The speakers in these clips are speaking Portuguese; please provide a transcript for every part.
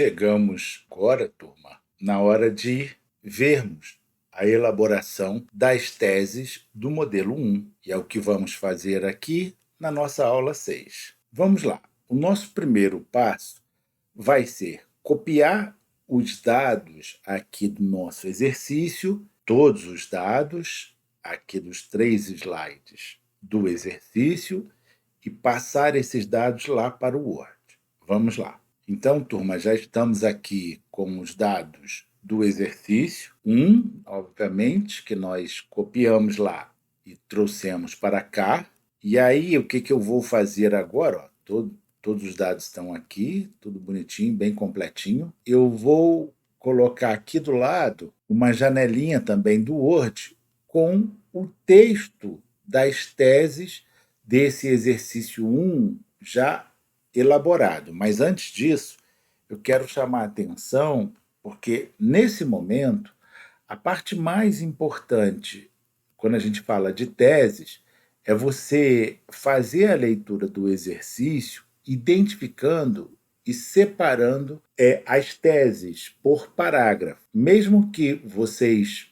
chegamos agora, turma, na hora de vermos a elaboração das teses do modelo 1, e é o que vamos fazer aqui na nossa aula 6. Vamos lá. O nosso primeiro passo vai ser copiar os dados aqui do nosso exercício, todos os dados aqui dos 3 slides do exercício, e passar esses dados lá para o Word. Vamos lá. Então, turma, já estamos aqui com os dados do exercício 1, obviamente, que nós copiamos lá e trouxemos para cá. E aí, o que eu vou fazer agora? Todos os dados estão aqui, tudo bonitinho, bem completinho. Eu vou colocar aqui do lado uma janelinha também do Word com o texto das teses desse exercício 1 já elaborado. Mas antes disso, eu quero chamar a atenção, porque nesse momento, a parte mais importante quando a gente fala de teses é você fazer a leitura do exercício identificando e separando as teses por parágrafo. Mesmo que vocês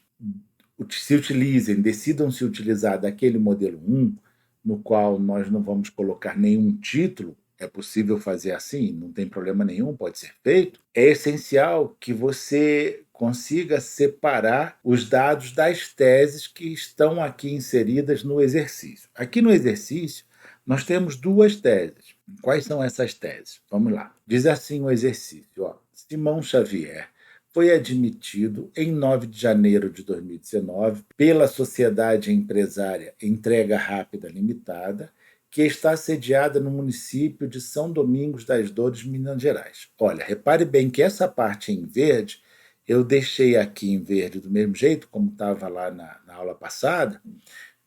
decidam se utilizar daquele modelo 1, no qual nós não vamos colocar nenhum título, é possível fazer assim, não tem problema nenhum, pode ser feito. É essencial que você consiga separar os dados das teses que estão aqui inseridas no exercício. Aqui no exercício, nós temos duas teses. Quais são essas teses? Vamos lá. Diz assim o exercício: Simão Xavier foi admitido em 9 de janeiro de 2019 pela sociedade empresária Entrega Rápida Limitada, que está sediada no município de São Domingos das Dores, Minas Gerais. Olha, repare bem que essa parte em verde, eu deixei aqui em verde do mesmo jeito, como estava lá na aula passada,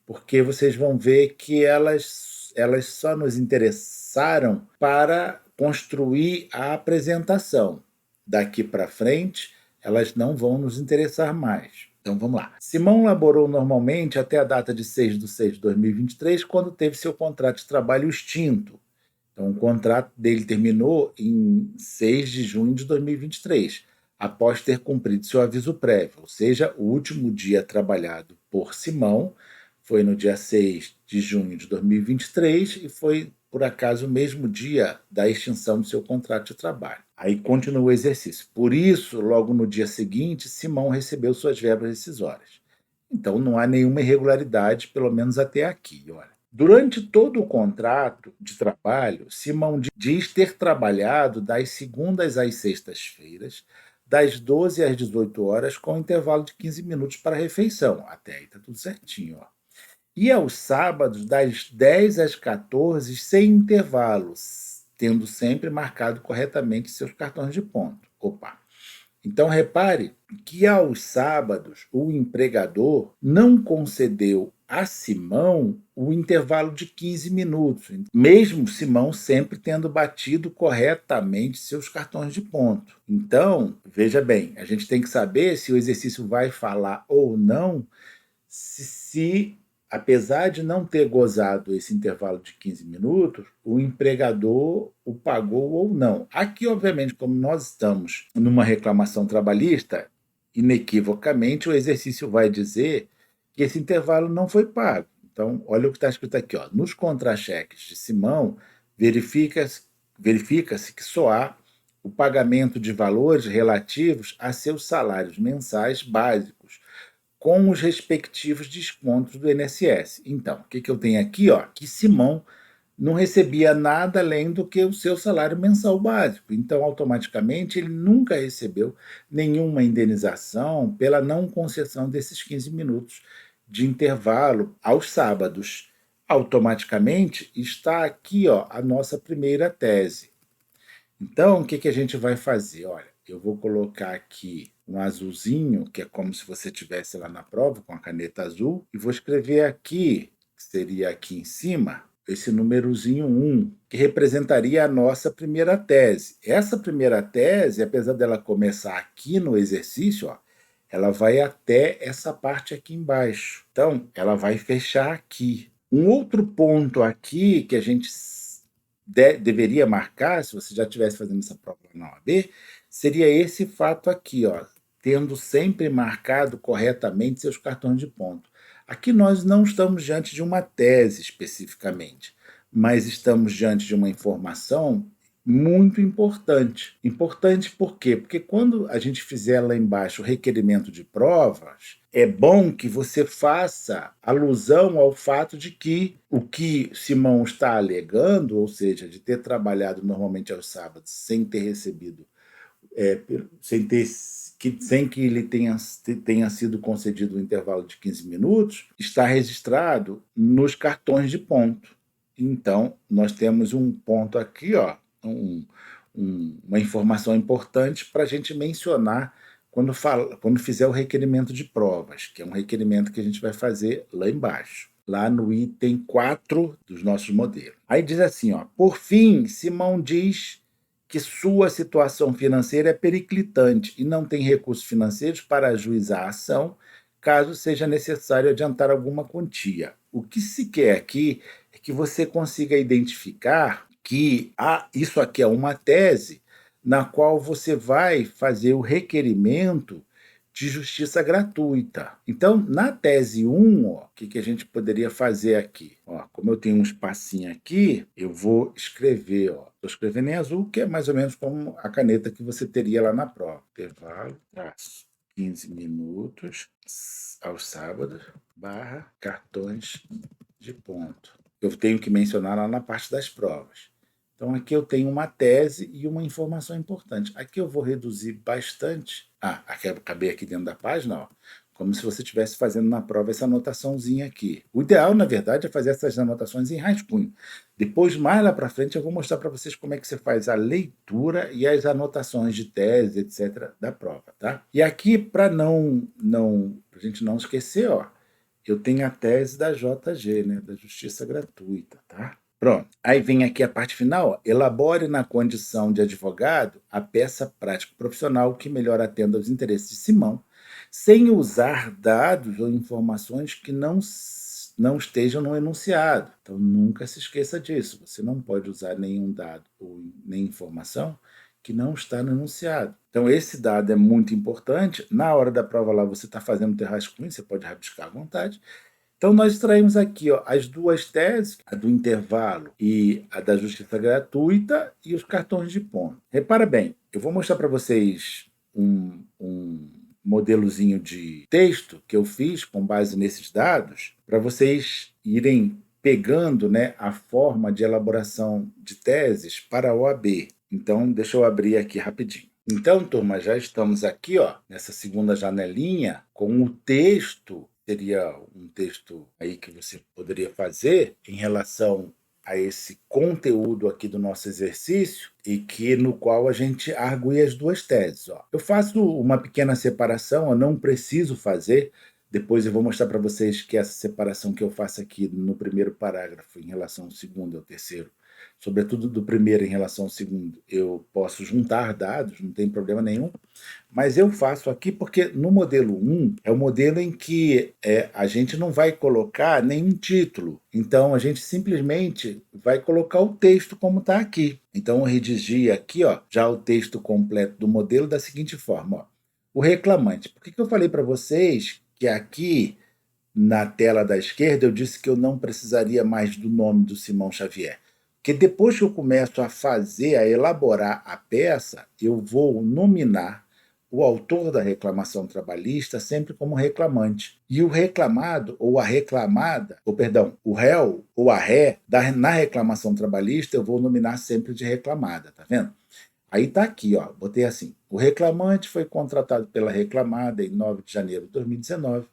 porque vocês vão ver que elas só nos interessaram para construir a apresentação. Daqui para frente, elas não vão nos interessar mais. Então vamos lá. Simão laborou normalmente até a data de 6/6/2023, quando teve seu contrato de trabalho extinto. Então o contrato dele terminou em 6 de junho de 2023, após ter cumprido seu aviso prévio, ou seja, o último dia trabalhado por Simão foi no dia 6 de junho de 2023 e foi, por acaso, o mesmo dia da extinção do seu contrato de trabalho. Aí continua o exercício. Por isso, logo no dia seguinte, Simão recebeu suas verbas rescisórias. Então, não há nenhuma irregularidade, pelo menos até aqui. Olha. Durante todo o contrato de trabalho, Simão diz ter trabalhado das segundas às sextas-feiras, das 12 às 18 horas, com intervalo de 15 minutos para refeição. Até aí está tudo certinho. E aos sábados, das 10 às 14, sem intervalos, tendo sempre marcado corretamente seus cartões de ponto. Então, repare que aos sábados o empregador não concedeu a Simão o intervalo de 15 minutos, mesmo Simão sempre tendo batido corretamente seus cartões de ponto. Então, veja bem, a gente tem que saber se o exercício vai falar ou não se apesar de não ter gozado esse intervalo de 15 minutos, o empregador o pagou ou não. Aqui, obviamente, como nós estamos numa reclamação trabalhista, inequivocamente o exercício vai dizer que esse intervalo não foi pago. Então, olha o que está escrito aqui. Nos contra-cheques de Simão, verifica-se que só há o pagamento de valores relativos a seus salários mensais básicos, com os respectivos descontos do INSS. Então, o que eu tenho aqui? Que Simão não recebia nada além do que o seu salário mensal básico. Então, automaticamente, ele nunca recebeu nenhuma indenização pela não concessão desses 15 minutos de intervalo aos sábados. Automaticamente, está aqui a nossa primeira tese. Então, o que a gente vai fazer? Olha, eu vou colocar aqui um azulzinho, que é como se você estivesse lá na prova com a caneta azul, e vou escrever aqui, que seria aqui em cima, esse númerozinho 1, que representaria a nossa primeira tese. Essa primeira tese, apesar dela começar aqui no exercício, ela vai até essa parte aqui embaixo. Então, ela vai fechar aqui. Um outro ponto aqui que a gente deveria marcar, se você já estivesse fazendo essa prova na OAB, seria esse fato aqui, ó, tendo sempre marcado corretamente seus cartões de ponto. Aqui nós não estamos diante de uma tese especificamente, mas estamos diante de uma informação muito importante. Importante por quê? Porque quando a gente fizer lá embaixo o requerimento de provas, é bom que você faça alusão ao fato de que o que Simão está alegando, ou seja, de ter trabalhado normalmente aos sábados sem ter recebido, sem ter sem que ele tenha sido concedido um intervalo de 15 minutos, está registrado nos cartões de ponto. Então, nós temos um ponto aqui, ó, uma informação importante para a gente mencionar quando fizer o requerimento de provas, que é um requerimento que a gente vai fazer lá embaixo, lá no item 4 dos nossos modelos. Aí diz assim, ó, por fim, Simão diz que sua situação financeira é periclitante e não tem recursos financeiros para ajuizar a ação, caso seja necessário adiantar alguma quantia. O que se quer aqui é que você consiga identificar que isso aqui é uma tese na qual você vai fazer o requerimento de justiça gratuita. Então, na tese 1, o que a gente poderia fazer aqui? Ó, como eu tenho um espacinho aqui, eu vou escrever, estou escrevendo em azul, que é mais ou menos como a caneta que você teria lá na prova. Intervalo, traço, 15 minutos, aos sábados, barra, cartões de ponto. Eu tenho que mencionar lá na parte das provas. Então, aqui eu tenho uma tese e uma informação importante. Aqui eu vou reduzir bastante. Acabei aqui dentro da página, ó, como se você estivesse fazendo na prova essa anotaçãozinha aqui. O ideal, na verdade, é fazer essas anotações em rascunho. Depois, mais lá para frente, eu vou mostrar para vocês como é que você faz a leitura e as anotações de tese, etc., da prova, tá? E aqui, para a gente não esquecer, ó, eu tenho a tese da JG, né, da Justiça Gratuita, tá? Pronto. Aí vem aqui a parte final. Ó. Elabore na condição de advogado a peça prática profissional que melhor atenda aos interesses de Simão, sem usar dados ou informações que não estejam no enunciado. Então, nunca se esqueça disso. Você não pode usar nenhum dado ou nem informação que não está no enunciado. Então, esse dado é muito importante. Na hora da prova lá, você está fazendo o teu rascunho, você pode rabiscar à vontade. Então, nós extraímos aqui, ó, as duas teses, a do intervalo e a da justiça gratuita e os cartões de ponto. Repara bem, eu vou mostrar para vocês um modelozinho de texto que eu fiz com base nesses dados, para vocês irem pegando, né, a forma de elaboração de teses para a OAB. Então, deixa eu abrir aqui rapidinho. Então, turma, já estamos aqui, ó, nessa segunda janelinha com o texto. Seria um texto aí que você poderia fazer em relação a esse conteúdo aqui do nosso exercício e que no qual a gente argue as duas teses. Ó. Eu faço uma pequena separação, eu não preciso fazer. Depois eu vou mostrar para vocês que essa separação que eu faço aqui no primeiro parágrafo em relação ao segundo e ao terceiro, sobretudo do primeiro em relação ao segundo, eu posso juntar dados, não tem problema nenhum, mas eu faço aqui porque no modelo 1 é o modelo em que a gente não vai colocar nenhum título, então a gente simplesmente vai colocar o texto como está aqui. Então eu redigi aqui, ó, já o texto completo do modelo da seguinte forma. Ó. O reclamante. Por que eu falei para vocês que aqui na tela da esquerda eu disse que eu não precisaria mais do nome do Simão Xavier? Porque depois que eu começo a elaborar a peça, eu vou nominar o autor da reclamação trabalhista sempre como reclamante. E o reclamado ou a reclamada, ou perdão, o réu ou a ré, na reclamação trabalhista, eu vou nominar sempre de reclamada, tá vendo? Aí tá aqui, ó, botei assim, o reclamante foi contratado pela reclamada em 9 de janeiro de 2019,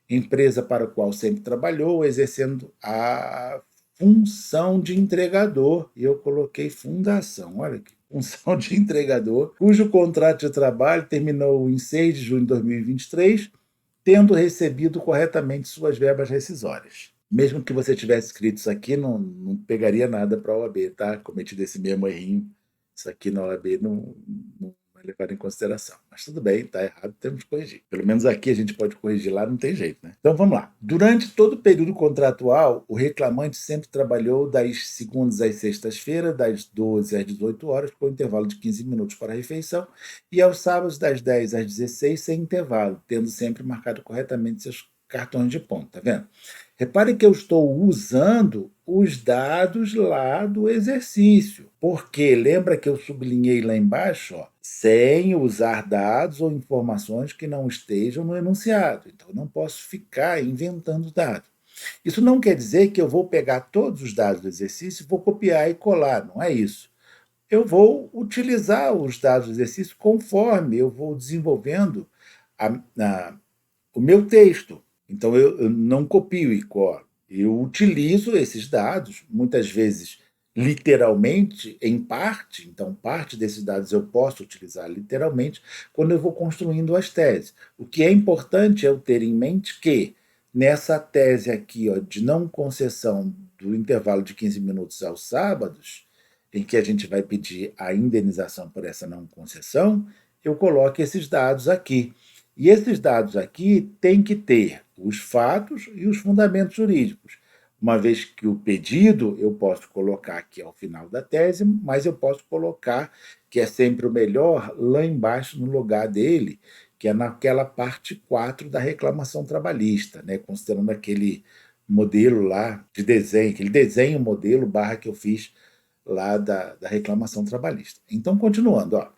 empresa para a qual sempre trabalhou, exercendo a função de entregador. E eu coloquei fundação, olha aqui. Função de entregador, cujo contrato de trabalho terminou em 6 de junho de 2023, tendo recebido corretamente suas verbas rescisórias. Mesmo que você tivesse escrito isso aqui, não pegaria nada para a OAB, tá? Cometido esse mesmo errinho. Isso aqui na OAB não vai levar levado em consideração. Mas tudo bem, está errado, temos que corrigir. Pelo menos aqui a gente pode corrigir, lá não tem jeito, né? Então vamos lá. Durante todo o período contratual, o reclamante sempre trabalhou das segundas às sextas-feiras, das 12 às 18 horas, com intervalo de 15 minutos para a refeição, e aos sábados, das 10 às 16, sem intervalo, tendo sempre marcado corretamente seus cartões de ponto, tá vendo? Repare que eu estou usando os dados lá do exercício, porque lembra que eu sublinhei lá embaixo, ó, sem usar dados ou informações que não estejam no enunciado. Então, eu não posso ficar inventando dados. Isso não quer dizer que eu vou pegar todos os dados do exercício e vou copiar e colar, não é isso. Eu vou utilizar os dados do exercício conforme eu vou desenvolvendo a, a, o meu texto. Então, eu não copio e colo. Eu utilizo esses dados, muitas vezes literalmente, em parte. Então, parte desses dados eu posso utilizar literalmente quando eu vou construindo as teses. O que é importante é eu ter em mente que, nessa tese aqui, ó, de não concessão do intervalo de 15 minutos aos sábados, em que a gente vai pedir a indenização por essa não concessão, eu coloco esses dados aqui. E esses dados aqui têm que ter os fatos e os fundamentos jurídicos. Uma vez que o pedido eu posso colocar aqui ao final da tese, mas eu posso colocar, que é sempre o melhor, lá embaixo no lugar dele, que é naquela parte 4 da reclamação trabalhista, né? Considerando aquele modelo lá de desenho, aquele desenho modelo barra que eu fiz lá da reclamação trabalhista. Então, continuando, ó,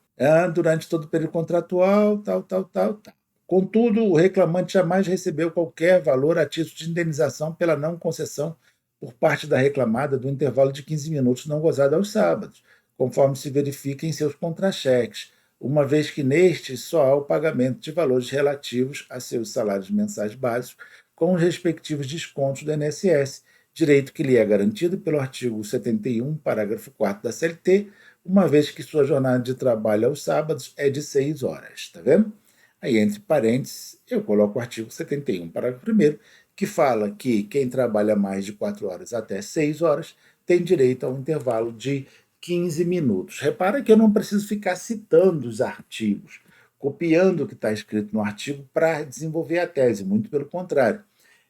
durante todo o período contratual, tal. Contudo, o reclamante jamais recebeu qualquer valor a título de indenização pela não concessão por parte da reclamada do intervalo de 15 minutos não gozado aos sábados, conforme se verifica em seus contra-cheques, uma vez que nestes só há o pagamento de valores relativos a seus salários mensais básicos, com os respectivos descontos do INSS, direito que lhe é garantido pelo artigo 71, parágrafo 4 da CLT, uma vez que sua jornada de trabalho aos sábados é de 6 horas. Tá vendo? Aí, entre parênteses, eu coloco o artigo 71, parágrafo 1º, que fala que quem trabalha mais de 4 horas até 6 horas tem direito a um intervalo de 15 minutos. Repara que eu não preciso ficar citando os artigos, copiando o que está escrito no artigo para desenvolver a tese, muito pelo contrário.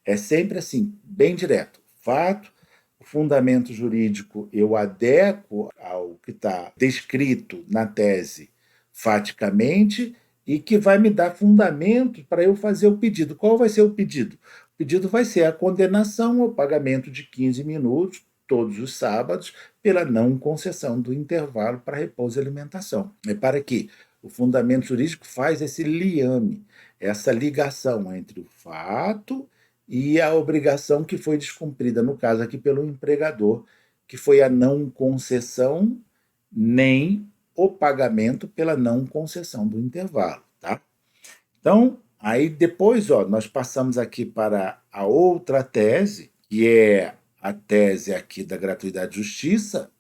É sempre assim, bem direto. Fato, o fundamento jurídico eu adequo ao que está descrito na tese faticamente e que vai me dar fundamento para eu fazer o pedido. Qual vai ser o pedido? O pedido vai ser a condenação ao pagamento de 15 minutos, todos os sábados, pela não concessão do intervalo para repouso e alimentação. Repara que o fundamento jurídico faz esse liame, essa ligação entre o fato e a obrigação que foi descumprida, no caso aqui pelo empregador, que foi a não concessão nem o pagamento pela não concessão do intervalo, tá? Então, aí depois, ó, nós passamos aqui para a outra tese, que é a tese aqui da gratuidade de justiça,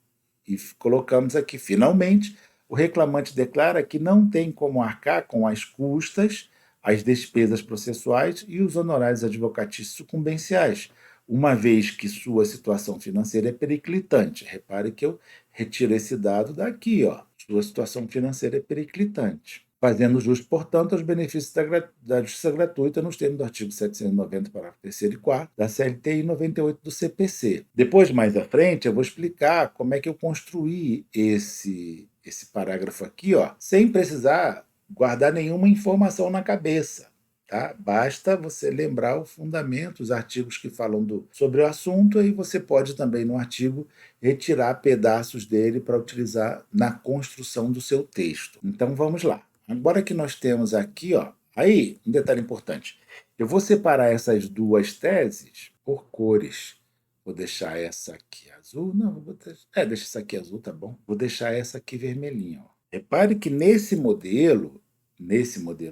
e colocamos aqui, finalmente, o reclamante declara que não tem como arcar com as custas, as despesas processuais e os honorários advocatícios sucumbenciais, uma vez que sua situação financeira é periclitante. Repare que eu retiro esse dado daqui, ó. Sua situação financeira é periclitante, fazendo jus, portanto, aos benefícios da justiça gratuita nos termos do artigo 790, parágrafo 3º e 4º da CLT e 98 do CPC. Depois, mais à frente, eu vou explicar como é que eu construí esse parágrafo aqui, ó, sem precisar guardar nenhuma informação na cabeça. Tá? Basta você lembrar o fundamento, os artigos que falam sobre o assunto, e você pode também, no artigo, retirar pedaços dele para utilizar na construção do seu texto. Então, vamos lá. Agora que nós temos aqui, ó, aí, um detalhe importante. Eu vou separar essas duas teses por cores. Vou deixar essa aqui azul. Não, vou botar. Deixa essa aqui azul, tá bom. Vou deixar essa aqui vermelhinha. Ó. Repare que nesse modelo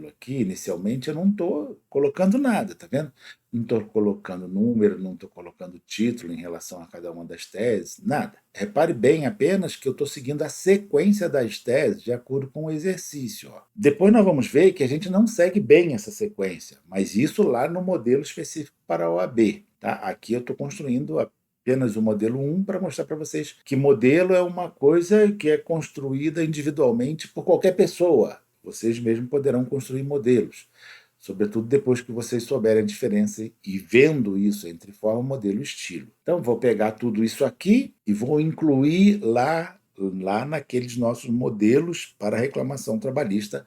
aqui, inicialmente, eu não estou colocando nada, tá vendo? Não estou colocando número, não estou colocando título em relação a cada uma das teses, nada. Repare bem apenas que eu estou seguindo a sequência das teses de acordo com o exercício. Ó. Depois nós vamos ver que a gente não segue bem essa sequência, mas isso lá no modelo específico para a OAB. Tá? Aqui eu estou construindo apenas o modelo 1 para mostrar para vocês que modelo é uma coisa que é construída individualmente por qualquer pessoa. vocês mesmos poderão construir modelos, sobretudo depois que vocês souberem a diferença e vendo isso entre forma, modelo e estilo. Então, vou pegar tudo isso aqui e vou incluir lá naqueles nossos modelos para reclamação trabalhista,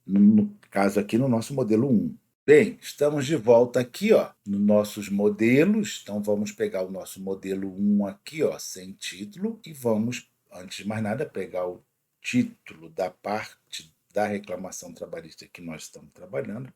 no caso aqui no nosso modelo 1. Bem, estamos de volta aqui, ó, nos nossos modelos. Então, vamos pegar o nosso modelo 1 aqui, ó, sem título, e vamos, antes de mais nada, pegar o título da parte da reclamação trabalhista que nós estamos trabalhando,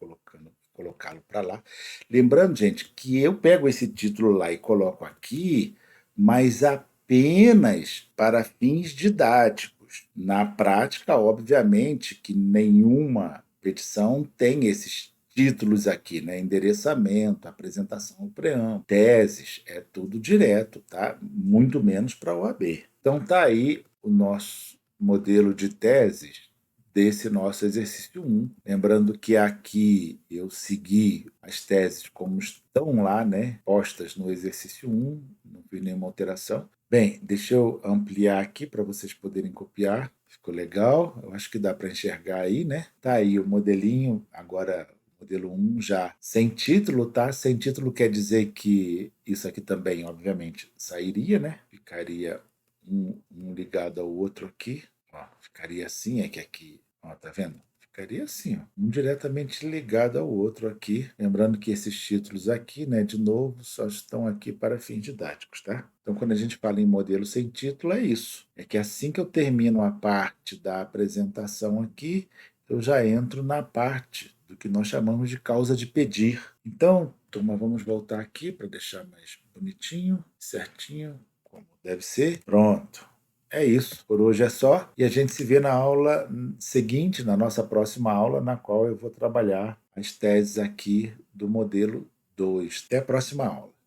colocá-lo para lá. Lembrando, gente, que eu pego esse título lá e coloco aqui, mas apenas para fins didáticos. Na prática, obviamente, que nenhuma petição tem esses títulos aqui, né? Endereçamento, apresentação ao preâmbulo, teses, é tudo direto, tá? Muito menos para a OAB. Então tá aí o nosso modelo de teses desse nosso exercício 1. Lembrando que aqui eu segui as teses como estão lá, né? Postas no exercício 1, não fiz nenhuma alteração. Bem, deixa eu ampliar aqui para vocês poderem copiar. Ficou legal, eu acho que dá para enxergar aí, né? Tá aí o modelinho, agora modelo 1 já sem título, tá? Sem título quer dizer que isso aqui também, obviamente, sairia, né? Ficaria um ligado ao outro aqui. Ó, ficaria assim, é que aqui, ó, tá vendo? Ficaria assim, ó, um diretamente ligado ao outro aqui. Lembrando que esses títulos aqui, né, de novo, só estão aqui para fins didáticos, tá? Então, quando a gente fala em modelo sem título, é isso. É que assim que eu termino a parte da apresentação aqui, eu já entro na parte do que nós chamamos de causa de pedir. Então, turma, vamos voltar aqui para deixar mais bonitinho, certinho, como deve ser. Pronto. É isso. Por hoje é só. E a gente se vê na aula seguinte, na nossa próxima aula, na qual eu vou trabalhar as teses aqui do modelo 2. Até a próxima aula.